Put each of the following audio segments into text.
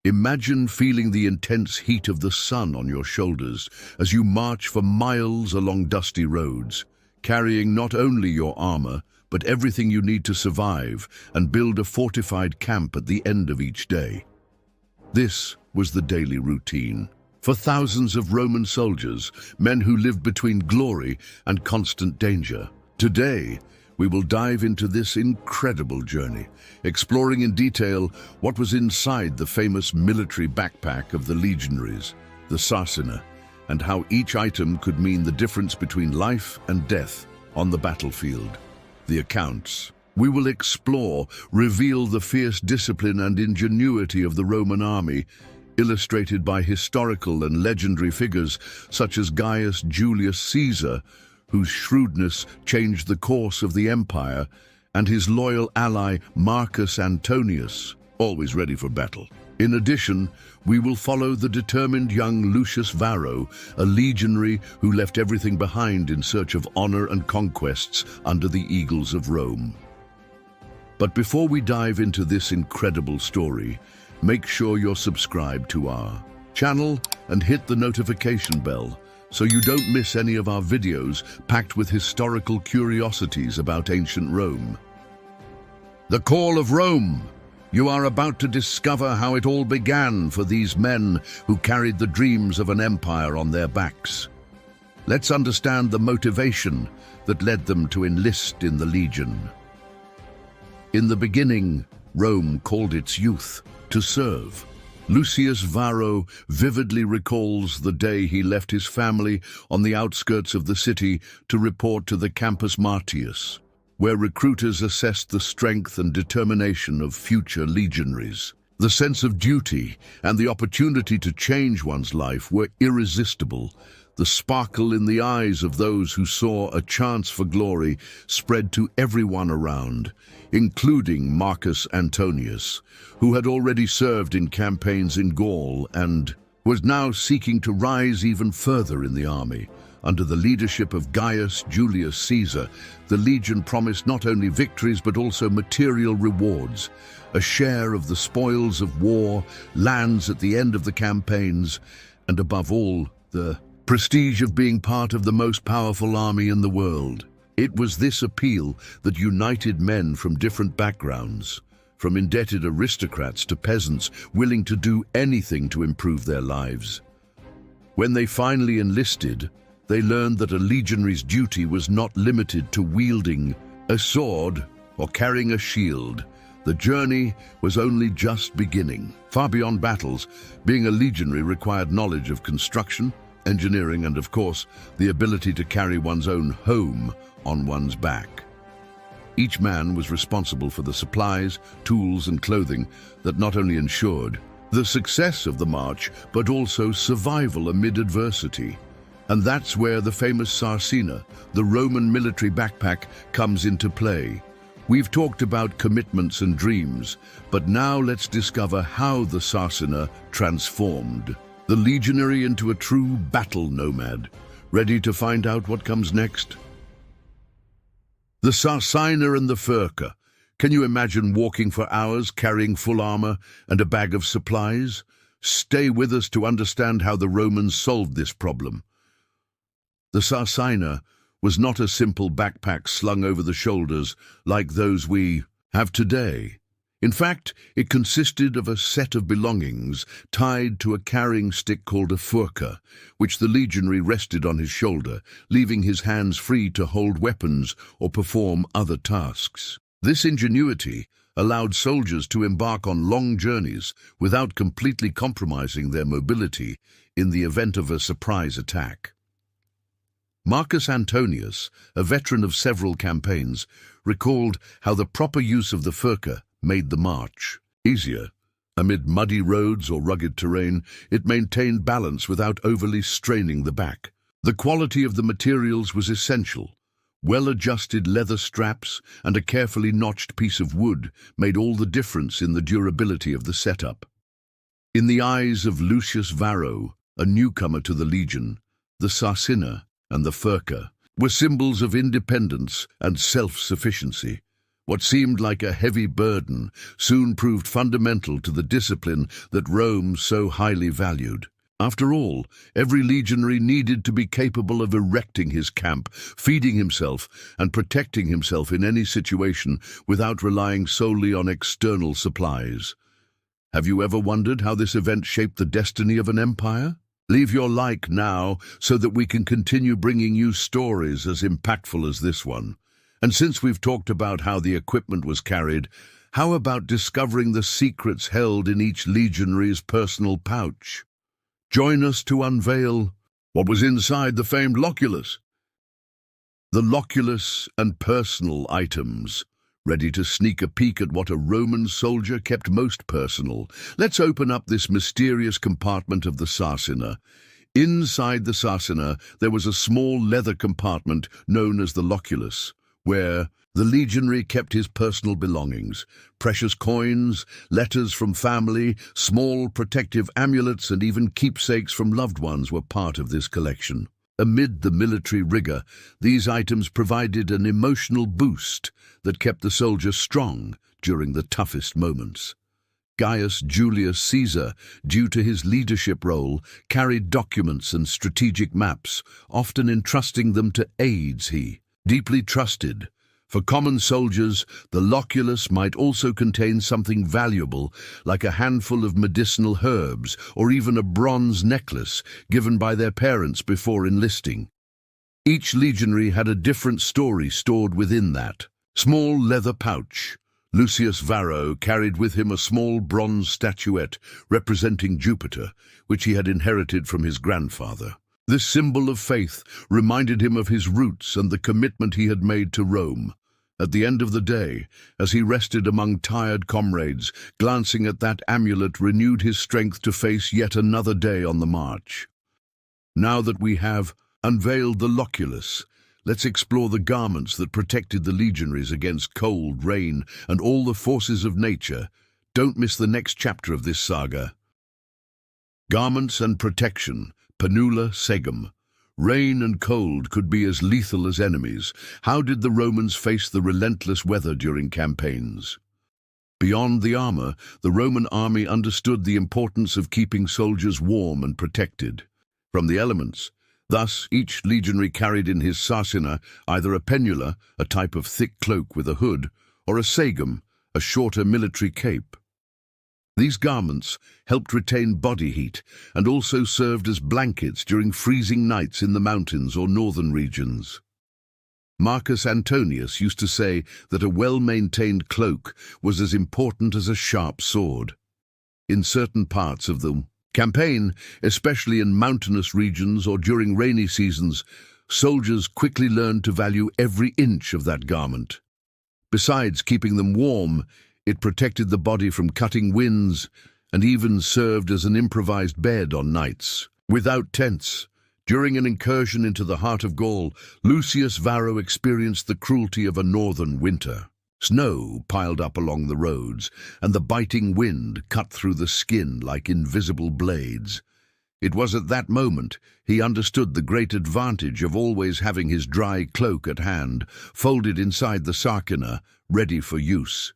Imagine feeling the intense heat of the sun on your shoulders as you march for miles along dusty roads, carrying not only your armor, but everything you need to survive and build a fortified camp at the end of each day. This was the daily routine for thousands of Roman soldiers, men who lived between glory and constant danger. Today, we will dive into this incredible journey, exploring in detail what was inside the famous military backpack of the legionaries, the Sarcina, and how each item could mean the difference between life and death on the battlefield. The accounts we will explore reveal the fierce discipline and ingenuity of the Roman army, illustrated by historical and legendary figures such as Gaius Julius Caesar, whose shrewdness changed the course of the empire, and his loyal ally Marcus Antonius, always ready for battle. In addition, we will follow the determined young Lucius Varro, a legionary who left everything behind in search of honor and conquests under the eagles of Rome. But before we dive into this incredible story, make sure you're subscribed to our channel and hit the notification bell so you don't miss any of our videos packed with historical curiosities about ancient Rome. The Call of Rome. You are about to discover how it all began for these men who carried the dreams of an empire on their backs. Let's understand the motivation that led them to enlist in the legion. In the beginning, Rome called its youth to serve. Lucius Varro vividly recalls the day he left his family on the outskirts of the city to report to the Campus Martius, where recruiters assessed the strength and determination of future legionaries. The sense of duty and the opportunity to change one's life were irresistible. The sparkle in the eyes of those who saw a chance for glory spread to everyone around, including Marcus Antonius, who had already served in campaigns in Gaul and was now seeking to rise even further in the army. Under the leadership of Gaius Julius Caesar, the legion promised not only victories but also material rewards, a share of the spoils of war, lands at the end of the campaigns, and above all, the prestige of being part of the most powerful army in the world. It was this appeal that united men from different backgrounds, from indebted aristocrats to peasants willing to do anything to improve their lives. When they finally enlisted, they learned that a legionary's duty was not limited to wielding a sword or carrying a shield. The journey was only just beginning. Far beyond battles, being a legionary required knowledge of construction, engineering, and of course, the ability to carry one's own home on one's back. Each man was responsible for the supplies, tools, and clothing that not only ensured the success of the march, but also survival amid adversity. And that's where the famous Sarcina, the Roman military backpack, comes into play. We've talked about commitments and dreams, but now let's discover how the Sarcina transformed the legionary into a true battle nomad. Ready to find out what comes next? The Sarcina and the Furca. Can you imagine walking for hours carrying full armor and a bag of supplies? Stay with us to understand how the Romans solved this problem. The Sarcina was not a simple backpack slung over the shoulders like those we have today. In fact, it consisted of a set of belongings tied to a carrying stick called a furca, which the legionary rested on his shoulder, leaving his hands free to hold weapons or perform other tasks. This ingenuity allowed soldiers to embark on long journeys without completely compromising their mobility in the event of a surprise attack. Marcus Antonius, a veteran of several campaigns, recalled how the proper use of the furca made the march easier. Amid muddy roads or rugged terrain, it maintained balance without overly straining the back. The quality of the materials was essential. Well-adjusted leather straps and a carefully notched piece of wood made all the difference in the durability of the setup. In the eyes of Lucius Varro, a newcomer to the legion, the Sarcina and the Furca were symbols of independence and self-sufficiency. What seemed like a heavy burden soon proved fundamental to the discipline that Rome so highly valued. After all, every legionary needed to be capable of erecting his camp, feeding himself, and protecting himself in any situation without relying solely on external supplies. Have you ever wondered how this event shaped the destiny of an empire? Leave your like now so that we can continue bringing you stories as impactful as this one. And since we've talked about how the equipment was carried, how about discovering the secrets held in each legionary's personal pouch? Join us to unveil what was inside the famed Loculus. The Loculus and personal items. Ready to sneak a peek at what a Roman soldier kept most personal? Let's open up this mysterious compartment of the Sarcina. Inside the Sarcina, there was a small leather compartment known as the Loculus, where the legionary kept his personal belongings. Precious coins, letters from family, small protective amulets, and even keepsakes from loved ones were part of this collection. Amid the military rigor, these items provided an emotional boost that kept the soldier strong during the toughest moments. Gaius Julius Caesar, due to his leadership role, carried documents and strategic maps, often entrusting them to aides he deeply trusted. For common soldiers, the Loculus might also contain something valuable, like a handful of medicinal herbs or even a bronze necklace given by their parents before enlisting. Each legionary had a different story stored within that small leather pouch. Lucius Varro carried with him a small bronze statuette representing Jupiter, which he had inherited from his grandfather. This symbol of faith reminded him of his roots and the commitment he had made to Rome. At the end of the day, as he rested among tired comrades, glancing at that amulet renewed his strength to face yet another day on the march. Now that we have unveiled the Loculus, let's explore the garments that protected the legionaries against cold, rain, and all the forces of nature. Don't miss the next chapter of this saga. Garments and protection, Paenula, Sagum. Rain and cold could be as lethal as enemies. How did the Romans face the relentless weather during campaigns? Beyond the armor, the Roman army understood the importance of keeping soldiers warm and protected from the elements. Thus, each legionary carried in his sarcina either a paenula, a type of thick cloak with a hood, or a sagum, a shorter military cape. These garments helped retain body heat and also served as blankets during freezing nights in the mountains or northern regions. Marcus Antonius used to say that a well-maintained cloak was as important as a sharp sword. In certain parts of the campaign, especially in mountainous regions or during rainy seasons, soldiers quickly learned to value every inch of that garment. Besides keeping them warm, it protected the body from cutting winds and even served as an improvised bed on nights. Without tents, during an incursion into the heart of Gaul, Lucius Varro experienced the cruelty of a northern winter. Snow piled up along the roads, and the biting wind cut through the skin like invisible blades. It was at that moment he understood the great advantage of always having his dry cloak at hand, folded inside the sarcina, ready for use.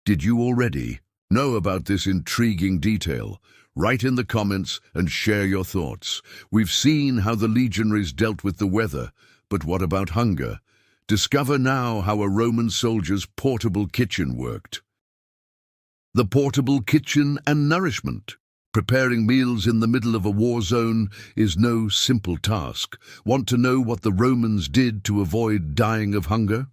Did you already know about this intriguing detail? Write in the comments and share your thoughts. We've seen how the legionaries dealt with the weather, but what about hunger? Discover now how a Roman soldier's portable kitchen worked. The portable kitchen and nourishment. Preparing meals in the middle of a war zone is no simple task. Want to know what the Romans did to avoid dying of hunger?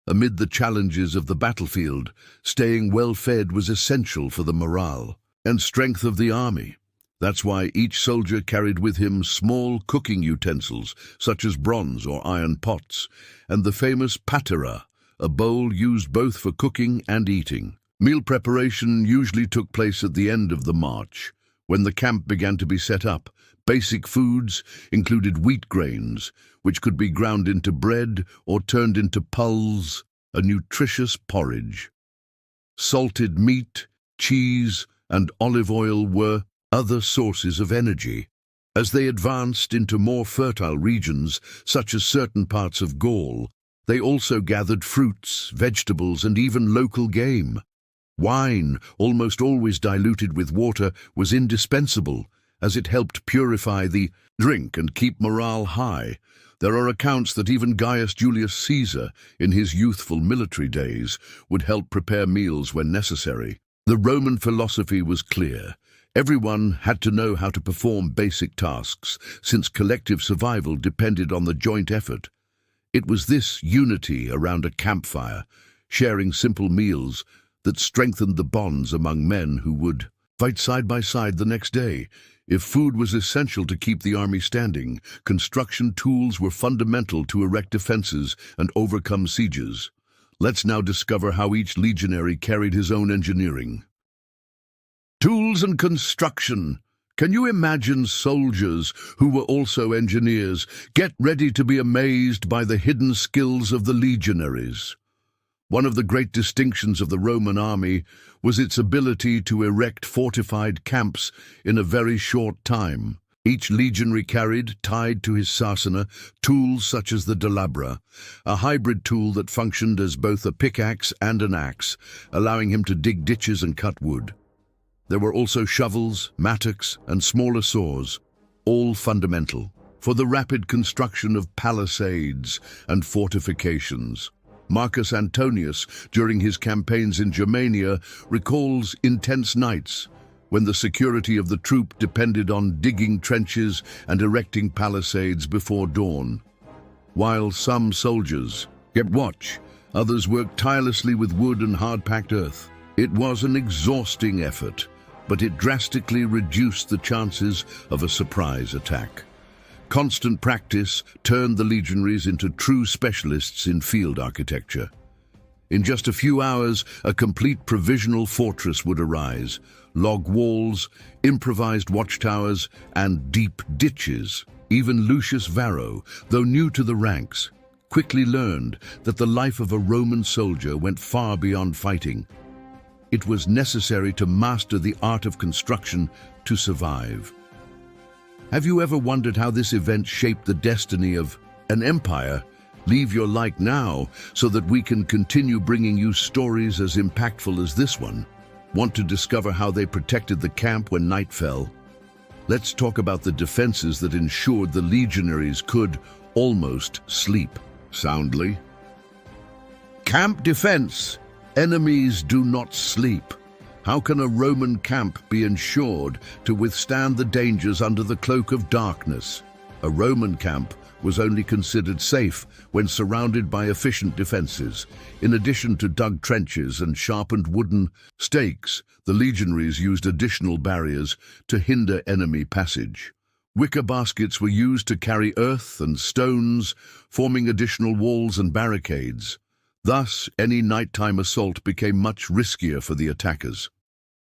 Amid the challenges of the battlefield, staying well-fed was essential for the morale and strength of the army. That's why each soldier carried with him small cooking utensils, such as bronze or iron pots, and the famous patera, a bowl used both for cooking and eating. Meal preparation usually took place at the end of the march. When the camp began to be set up, basic foods included wheat grains, which could be ground into bread or turned into pulse, a nutritious porridge. Salted meat, cheese, and olive oil were other sources of energy. As they advanced into more fertile regions, such as certain parts of Gaul, They also gathered fruits, vegetables, and even local game. Wine, almost always diluted with water, was indispensable, as it helped purify the drink and keep morale high. There are accounts that even Gaius Julius Caesar, in his youthful military days, would help prepare meals when necessary. The Roman philosophy was clear. Everyone had to know how to perform basic tasks, since collective survival depended on the joint effort. It was this unity around a campfire, sharing simple meals, that strengthened the bonds among men who would fight side by side the next day. If food was essential to keep the army standing, construction tools were fundamental to erect defenses and overcome sieges. Let's now discover how each legionary carried his own engineering. Tools and construction. Can you imagine soldiers who were also engineers? Get ready to be amazed by the hidden skills of the legionaries. One of the great distinctions of the Roman army was its ability to erect fortified camps in a very short time. Each legionary carried, tied to his sarcina, tools such as the delabra, a hybrid tool that functioned as both a pickaxe and an axe, allowing him to dig ditches and cut wood. There were also shovels, mattocks, and smaller saws, all fundamental for the rapid construction of palisades and fortifications. Marcus Antonius, during his campaigns in Germania, recalls intense nights when the security of the troop depended on digging trenches and erecting palisades before dawn. While some soldiers kept watch, others worked tirelessly with wood and hard-packed earth. It was an exhausting effort, but it drastically reduced the chances of a surprise attack. Constant practice turned the legionaries into true specialists in field architecture. In just a few hours, a complete provisional fortress would arise: log walls, improvised watchtowers, and deep ditches. Even Lucius Varro, though new to the ranks, quickly learned that the life of a Roman soldier went far beyond fighting. It was necessary to master the art of construction to survive. Have you ever wondered how this event shaped the destiny of an empire? Leave your like now so that we can continue bringing you stories as impactful as this one. Want to discover how they protected the camp when night fell? Let's talk about the defenses that ensured the legionaries could almost sleep soundly. Camp defense. Enemies do not sleep. How can a Roman camp be ensured to withstand the dangers under the cloak of darkness? A Roman camp was only considered safe when surrounded by efficient defenses. In addition to dug trenches and sharpened wooden stakes, the legionaries used additional barriers to hinder enemy passage. Wicker baskets were used to carry earth and stones, forming additional walls and barricades. Thus, any nighttime assault became much riskier for the attackers.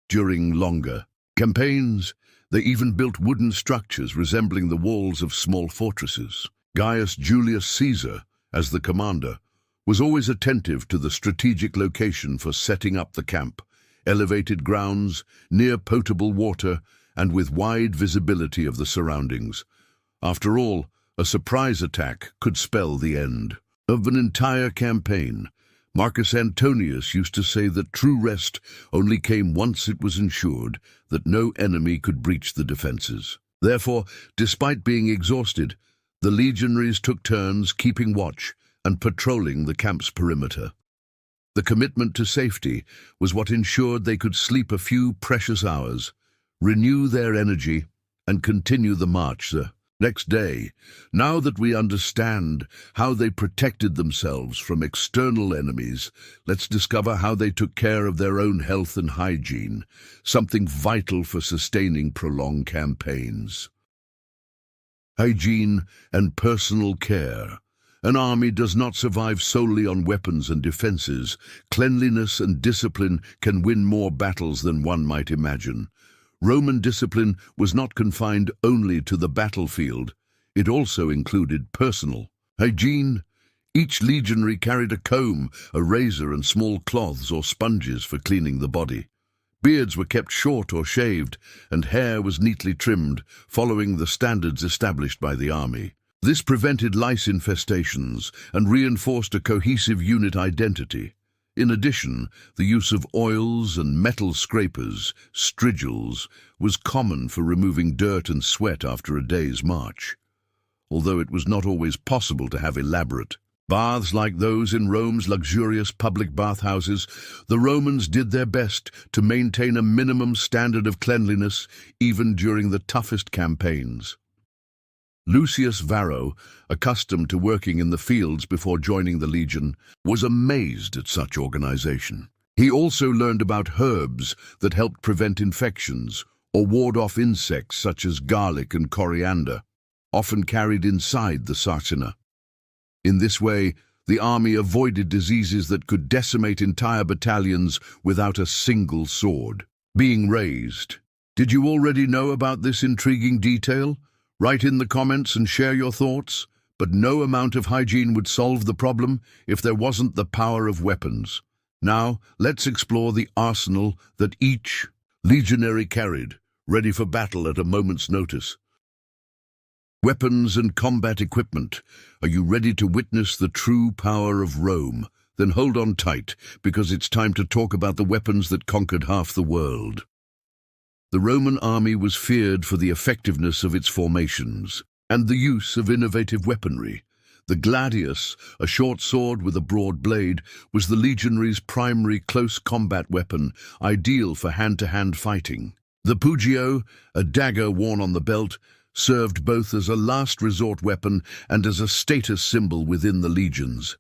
During longer campaigns, they even built wooden structures resembling the walls of small fortresses. Gaius Julius Caesar, as the commander, was always attentive to the strategic location for setting up the camp: elevated grounds, near potable water, and with wide visibility of the surroundings. After all, a surprise attack could spell the end of an entire campaign. Marcus Antonius used to say that true rest only came once it was ensured that no enemy could breach the defenses. Therefore, despite being exhausted, the legionaries took turns keeping watch and patrolling the camp's perimeter. The commitment to safety was what ensured they could sleep a few precious hours, renew their energy, and continue the march the next day. Now that we understand how they protected themselves from external enemies, let's discover how they took care of their own health and hygiene, something vital for sustaining prolonged campaigns. Hygiene and personal care. An army does not survive solely on weapons and defenses. Cleanliness and discipline can win more battles than one might imagine. Roman discipline was not confined only to the battlefield. It also included personal hygiene. Each legionary carried a comb, a razor, and small cloths or sponges for cleaning the body. Beards were kept short or shaved, and hair was neatly trimmed, following the standards established by the army. This prevented lice infestations and reinforced a cohesive unit identity. In addition, the use of oils and metal scrapers, strigils, was common for removing dirt and sweat after a day's march. Although it was not always possible to have elaborate baths like those in Rome's luxurious public bathhouses, the Romans did their best to maintain a minimum standard of cleanliness even during the toughest campaigns. Lucius Varro, accustomed to working in the fields before joining the legion, was amazed at such organization. He also learned about herbs that helped prevent infections or ward off insects such as garlic and coriander, often carried inside the sarcina. In this way, the army avoided diseases that could decimate entire battalions without a single sword being raised. Did you already know about this intriguing detail? Write in the comments and share your thoughts, but no amount of hygiene would solve the problem if there wasn't the power of weapons. Now, let's explore the arsenal that each legionary carried, ready for battle at a moment's notice. Weapons and combat equipment. Are you ready to witness the true power of Rome? Then hold on tight, because it's time to talk about the weapons that conquered half the world. The Roman army was feared for the effectiveness of its formations and the use of innovative weaponry. The gladius, a short sword with a broad blade, was the legionary's primary close combat weapon, ideal for hand-to-hand fighting. The pugio, a dagger worn on the belt, served both as a last resort weapon and as a status symbol within the legions.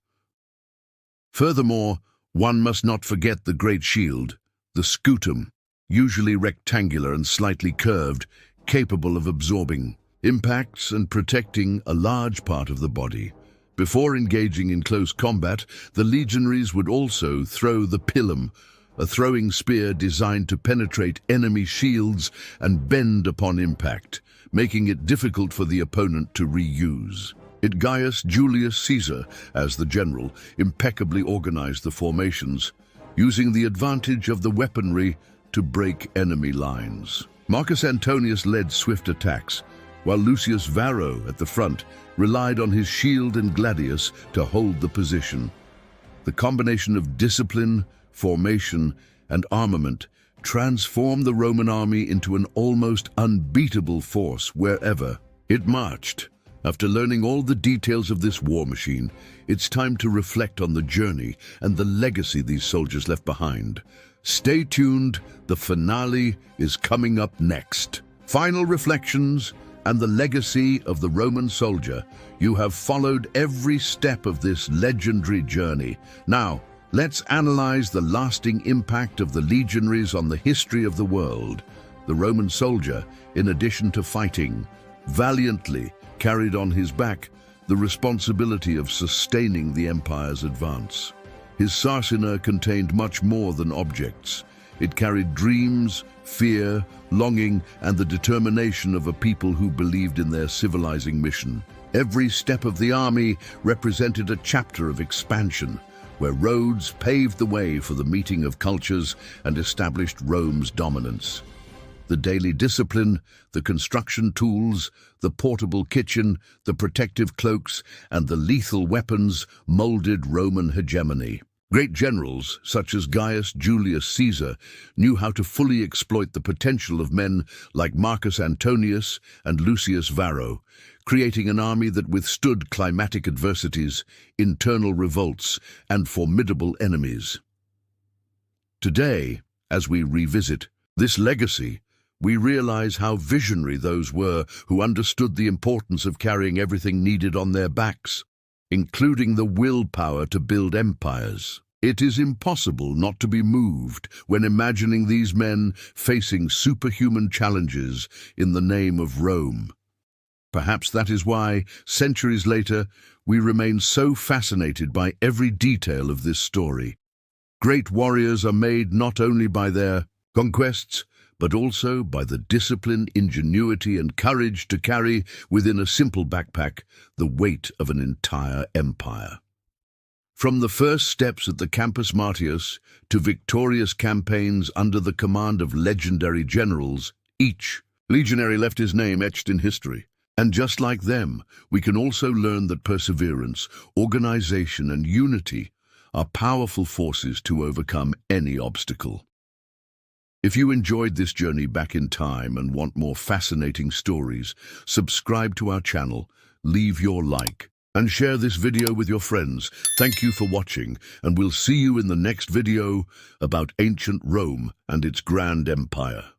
Furthermore, one must not forget the great shield, the scutum, usually rectangular and slightly curved, capable of absorbing impacts and protecting a large part of the body. Before engaging in close combat, the legionaries would also throw the pilum, a throwing spear designed to penetrate enemy shields and bend upon impact, making it difficult for the opponent to reuse. Gaius Julius Caesar, as the general, impeccably organized the formations, using the advantage of the weaponry to break enemy lines. Marcus Antonius led swift attacks, while Lucius Varro, at the front, relied on his shield and gladius to hold the position. The combination of discipline, formation, and armament transformed the Roman army into an almost unbeatable force wherever it marched. After learning all the details of this war machine, it's time to reflect on the journey and the legacy these soldiers left behind. Stay tuned, the finale is coming up next. Final reflections and the legacy of the Roman soldier. You have followed every step of this legendary journey. Now, let's analyze the lasting impact of the legionaries on the history of the world. The Roman soldier, in addition to fighting valiantly, carried on his back the responsibility of sustaining the empire's advance. His sarcina contained much more than objects. It carried dreams, fear, longing, and the determination of a people who believed in their civilizing mission. Every step of the army represented a chapter of expansion, where roads paved the way for the meeting of cultures and established Rome's dominance. The daily discipline, the construction tools, the portable kitchen, the protective cloaks, and the lethal weapons molded Roman hegemony. Great generals, such as Gaius Julius Caesar, knew how to fully exploit the potential of men like Marcus Antonius and Lucius Varro, creating an army that withstood climatic adversities, internal revolts, and formidable enemies. Today, as we revisit this legacy, we realize how visionary those were who understood the importance of carrying everything needed on their backs, including the willpower to build empires. It is impossible not to be moved when imagining these men facing superhuman challenges in the name of Rome. Perhaps that is why, centuries later, we remain so fascinated by every detail of this story. Great warriors are made not only by their conquests, but also by the discipline, ingenuity, and courage to carry within a simple backpack the weight of an entire empire. From the first steps at the Campus Martius to victorious campaigns under the command of legendary generals, each legionary left his name etched in history. And just like them, we can also learn that perseverance, organization, and unity are powerful forces to overcome any obstacle. If you enjoyed this journey back in time and want more fascinating stories, subscribe to our channel, leave your like, and share this video with your friends. Thank you for watching, and we'll see you in the next video about ancient Rome and its grand empire.